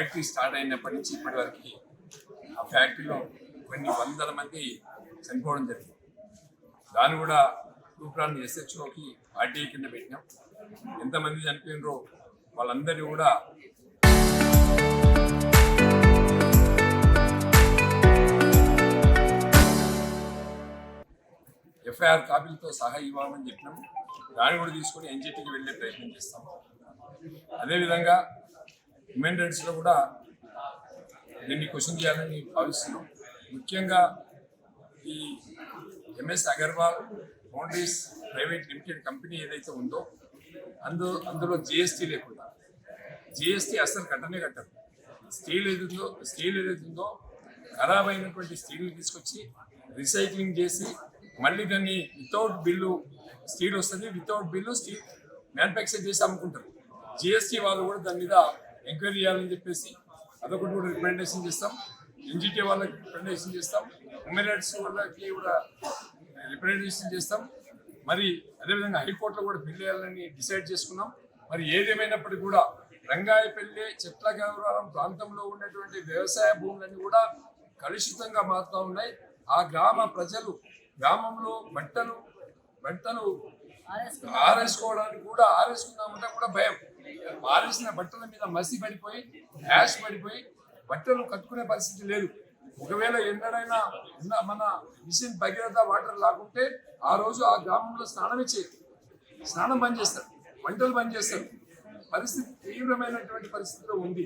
Factory start అయినప్పటి నుంచి ఇప్పటి వరకు ఆ ఫ్యాక్టరీలో కొన్ని వందల మంది చనిపోవడం జరిగింది. దాన్ని కూడా తూప్రాన్ SHOకి RTI కింద పెట్టినాం. ఎంతమంది చనిపోయినరో వాళ్ళందరినీ కూడా FIR కాపీలతో సహా ఇవ్వాలని చెప్పినాం. దాన్ని కూడా తీసుకొని NGTకి వెళ్ళే ప్రయత్నం చేస్తాం. అదేవిధంగా హ్యూమన్ రైట్స్లో కూడా దీన్ని క్వశ్చన్ చేయాలని భావిస్తున్నాం. ముఖ్యంగా ఈ MS Agarwal foundries private limited company ఏదైతే ఉందో అందులో GST లేకుండా, GST అసలు కట్టరు. స్టీల్ ఏదైతే ఉందో ఖరాబ్ అయినటువంటి స్టీల్ని తీసుకొచ్చి రీసైక్లింగ్ చేసి మళ్ళీ దాన్ని వితౌట్ బిల్లు స్టీల్ వస్తుంది, వితౌట్ బిల్లు స్టీల్ మ్యానుఫ్యాక్చర్ చేసి అమ్ముకుంటారు. GST వాళ్ళు కూడా దాని మీద ఎంక్వైరీ చేయాలని చెప్పేసి అదొకటి కూడా రికమెండేషన్ చేస్తాం. NGT వాళ్ళకి రికమెండేషన్ చేస్తాం. హ్యూమన్ రైట్స్ వాళ్ళకి కూడా రిప్రజెంటేషన్ చేస్తాం. మరి అదేవిధంగా హైకోర్టులో కూడా బిల్లు వేయాలని డిసైడ్ చేసుకున్నాం. మరి ఏదేమైనప్పటికీ కూడా రంగాయపల్లి చెట్లగౌరవరం ప్రాంతంలో ఉన్నటువంటి వ్యవసాయ భూములన్నీ కూడా కలుషితంగా మారుతూ ఉన్నాయి. ఆ గ్రామ ప్రజలు గ్రామంలో బట్టలు ఆరేసుకోవడానికి కూడా ఆరేసుకుందామంటే కూడా భయం. ఆరేసిన బట్టల మీద మసి పడిపోయి యాష్ పడిపోయి బట్టలు కట్టుకునే పరిస్థితి లేదు. ఒకవేళ ఎన్నడైనా మన మిషన్ భగీరథ వాటర్ లాగుంటే ఆ రోజు ఆ గ్రామంలో స్నానం బంద్ చేస్తారు, వంటలు బంద్ చేస్తారు. పరిస్థితి తీవ్రమైనటువంటి పరిస్థితిలో ఉంది.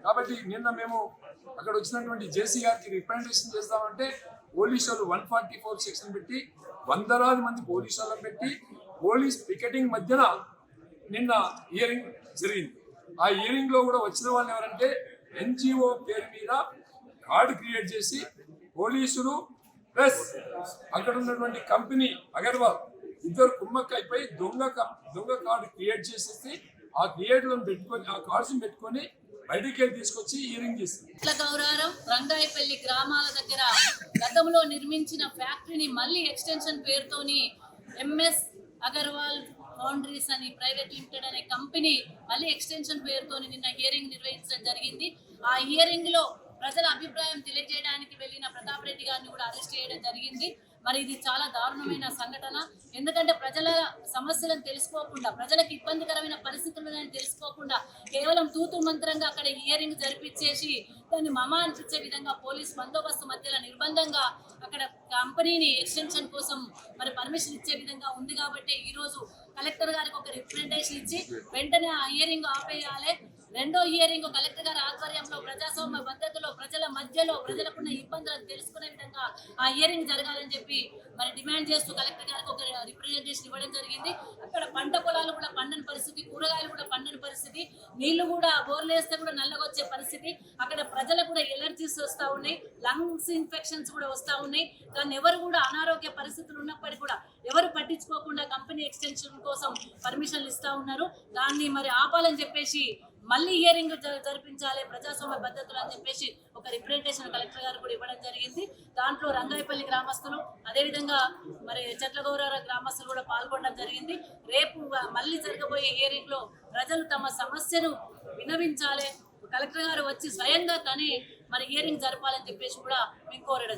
కాబట్టి నిన్న మేము అక్కడ వచ్చినటువంటి జేసీ గారికి రిప్రజెంటేషన్ చేస్తామంటే పోలీసులు 144 సెక్షన్ పెట్టి వందలాది మంది పోలీసు వాళ్ళని పెట్టి పోలీస్ పికెటింగ్ మధ్యన నిన్న హియరింగ్ జరిగింది. ఆ హియరింగ్ లో కూడా వచ్చిన వాళ్ళు ఎవరంటే NGO పేరు మీద కార్డు క్రియేట్ చేసి పోలీసులు ప్లస్ అక్కడ ఉన్నటువంటి కంపెనీ అగర్వాల్ ఇద్దరు కుమ్మక్కైపోయి దొంగ కార్డు క్రియేట్ చేసేసి ఆ క్రియేట్లను పెట్టుకొని ఆ కార్డ్స్ పెట్టుకొని బయటికి వెళ్ళి తీసుకొచ్చి హియరింగ్ చేసింది. చెట్లగౌరవరం రంగాయపల్లి గ్రామాల దగ్గర గతంలో నిర్మించిన ఫ్యాక్టరీని మళ్ళీ ఎక్స్టెన్షన్ పేరుతోని MS అగర్వాల్ ఫౌండరీస్ అని ప్రైవేట్ లిమిటెడ్ అనే కంపెనీ మళ్ళీ ఎక్స్టెన్షన్ పేరుతోని నిన్న హియరింగ్ నిర్వహించడం జరిగింది. ఆ హియరింగ్ లో ప్రజల అభిప్రాయం తెలియజేయడానికి వెళ్ళిన ప్రతాప్ రెడ్డి గారిని కూడా అరెస్ట్ చేయడం జరిగింది. మరి ఇది చాలా దారుణమైన సంఘటన. ఎందుకంటే ప్రజల సమస్యలను తెలుసుకోకుండా, ప్రజలకు ఇబ్బందికరమైన పరిస్థితులను తెలుసుకోకుండా కేవలం తూతు మంత్రంగా అక్కడ హియరింగ్ జరిపించేసి దాన్ని మమా అనిపించే విధంగా పోలీస్ బందోబస్తు మధ్యలో నిర్బంధంగా అక్కడ కంపెనీని ఎక్స్టెన్షన్ కోసం మరి పర్మిషన్ ఇచ్చే విధంగా ఉంది. కాబట్టి ఈరోజు కలెక్టర్ గారికి ఒక రిప్రజెంటేషన్ ఇచ్చి వెంటనే ఆ హియరింగ్ ఆపేయాలి. రెండో హియరింగ్ కలెక్టర్ గారి ఆధ్వర్యంలో ప్రజాస్వామ్య పద్ధతిలో ప్రజల మధ్యలో ప్రజలకున్న ఇబ్బందులను తెలుసుకునే విధంగా ఆ హియరింగ్ జరగాలని చెప్పి మరి డిమాండ్ చేస్తూ కలెక్టర్ గారికి ఒక రిప్రజెంటేషన్ ఇవ్వడం జరిగింది. అక్కడ పంట పొలాలు కూడా పండని పరిస్థితి, కూరగాయలు కూడా పండని పరిస్థితి, నీళ్లు కూడా బోర్లు వేస్తే కూడా నల్లగొచ్చే పరిస్థితి, అక్కడ ప్రజలకు కూడా ఎలర్జీస్ వస్తూ ఉన్నాయి, లంగ్స్ ఇన్ఫెక్షన్స్ కూడా వస్తూ ఉన్నాయి. కానీ ఎవరు కూడా అనారోగ్య పరిస్థితులు ఉన్నప్పటికీ కూడా ఎవరు పట్టించుకోకుండా కంపెనీ ఎక్స్టెన్షన్ కోసం పర్మిషన్లు ఇస్తూ ఉన్నారు. దాన్ని మరి ఆపాలని చెప్పేసి మళ్ళీ హియరింగ్ జరిపించాలి ప్రజాస్వామ్య పద్ధతులు అని చెప్పేసి ఒక రిప్రజెంటేషన్ కలెక్టర్ గారు కూడా ఇవ్వడం జరిగింది. దాంట్లో రంగాయపల్లి గ్రామస్తులు అదేవిధంగా మరి చెట్లగౌరవరం గ్రామస్తులు కూడా పాల్గొనడం జరిగింది. రేపు మళ్ళీ జరగబోయే హియరింగ్ లో ప్రజలు తమ సమస్యను వినవించాలి, కలెక్టర్ గారు వచ్చి స్వయంగా తనే మరి హియరింగ్ జరపాలని చెప్పేసి కూడా మేము కోరడం జరిగింది.